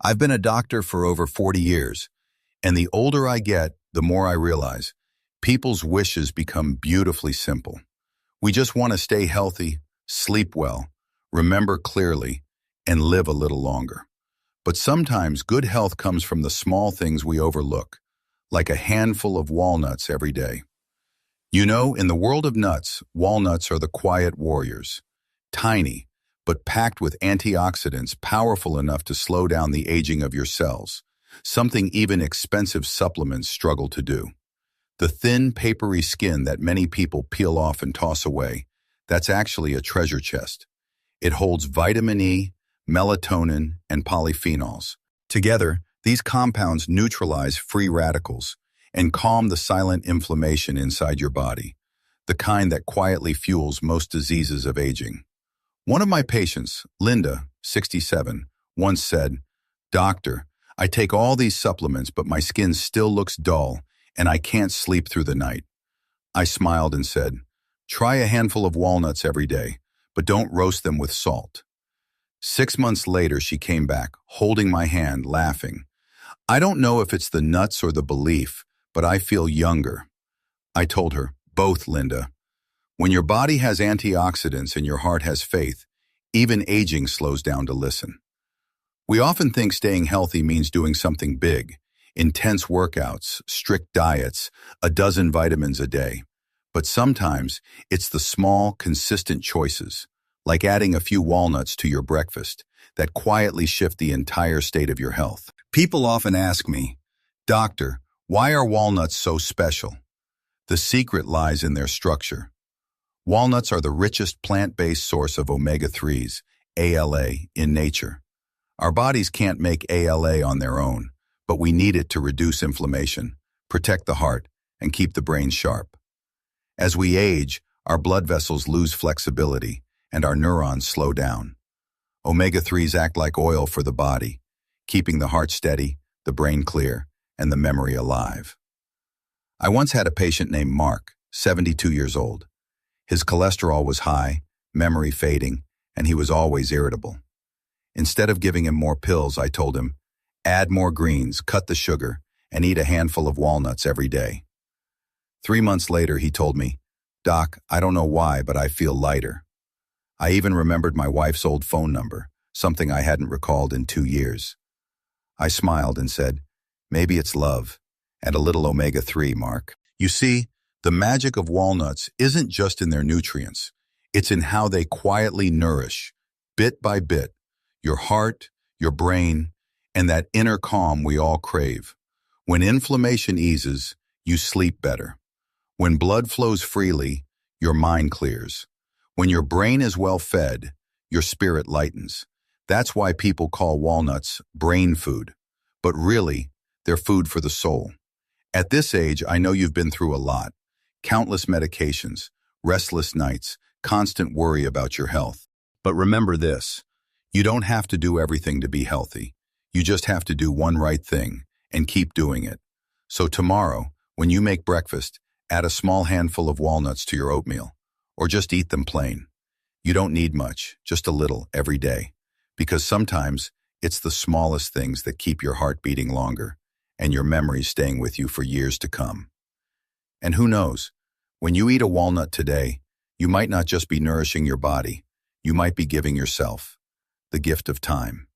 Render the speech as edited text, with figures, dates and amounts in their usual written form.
I've been a doctor for over 40 years, and the older I get, the more I realize people's wishes become beautifully simple. We just want to stay healthy, sleep well, remember clearly, and live a little longer. But sometimes good health comes from the small things we overlook, like a handful of walnuts every day. You know, in the world of nuts, walnuts are the quiet warriors. Tiny, but packed with antioxidants powerful enough to slow down the aging of your cells, something even expensive supplements struggle to do. The thin, papery skin that many people peel off and toss away, that's actually a treasure chest. It holds vitamin E, melatonin, and polyphenols. Together, these compounds neutralize free radicals and calm the silent inflammation inside your body, the kind that quietly fuels most diseases of aging. One of my patients, Linda, 67, once said, "Doctor, I take all these supplements, but my skin still looks dull and I can't sleep through the night." I smiled and said, "Try a handful of walnuts every day, but don't roast them with salt." 6 months later, she came back, holding my hand, laughing. "I don't know if it's the nuts or the belief, but I feel younger." I told her, "Both, Linda. When your body has antioxidants and your heart has faith, even aging slows down to listen." We often think staying healthy means doing something big, intense workouts, strict diets, a dozen vitamins a day. But sometimes it's the small, consistent choices, like adding a few walnuts to your breakfast, that quietly shift the entire state of your health. People often ask me, "Doctor, why are walnuts so special?" The secret lies in their structure. Walnuts are the richest plant-based source of omega-3s, ALA, in nature. Our bodies can't make ALA on their own, but we need it to reduce inflammation, protect the heart, and keep the brain sharp. As we age, our blood vessels lose flexibility, and our neurons slow down. Omega-3s act like oil for the body, keeping the heart steady, the brain clear, and the memory alive. I once had a patient named Mark, 72 years old. His cholesterol was high, memory fading, and he was always irritable. Instead of giving him more pills, I told him, "Add more greens, cut the sugar, and eat a handful of walnuts every day." 3 months later, he told me, "Doc, I don't know why, but I feel lighter." I even remembered my wife's old phone number, something I hadn't recalled in 2 years. I smiled and said, "Maybe it's love, and a little omega-3, Mark." You see, the magic of walnuts isn't just in their nutrients. It's in how they quietly nourish, bit by bit, your heart, your brain, and that inner calm we all crave. When inflammation eases, you sleep better. When blood flows freely, your mind clears. When your brain is well fed, your spirit lightens. That's why people call walnuts brain food. But really, they're food for the soul. At this age, I know you've been through a lot. Countless medications, restless nights, constant worry about your health. But remember this, you don't have to do everything to be healthy. You just have to do one right thing and keep doing it. So tomorrow, when you make breakfast, add a small handful of walnuts to your oatmeal, or just eat them plain. You don't need much, just a little every day. Because sometimes it's the smallest things that keep your heart beating longer and your memories staying with you for years to come. And who knows, when you eat a walnut today, you might not just be nourishing your body, you might be giving yourself the gift of time.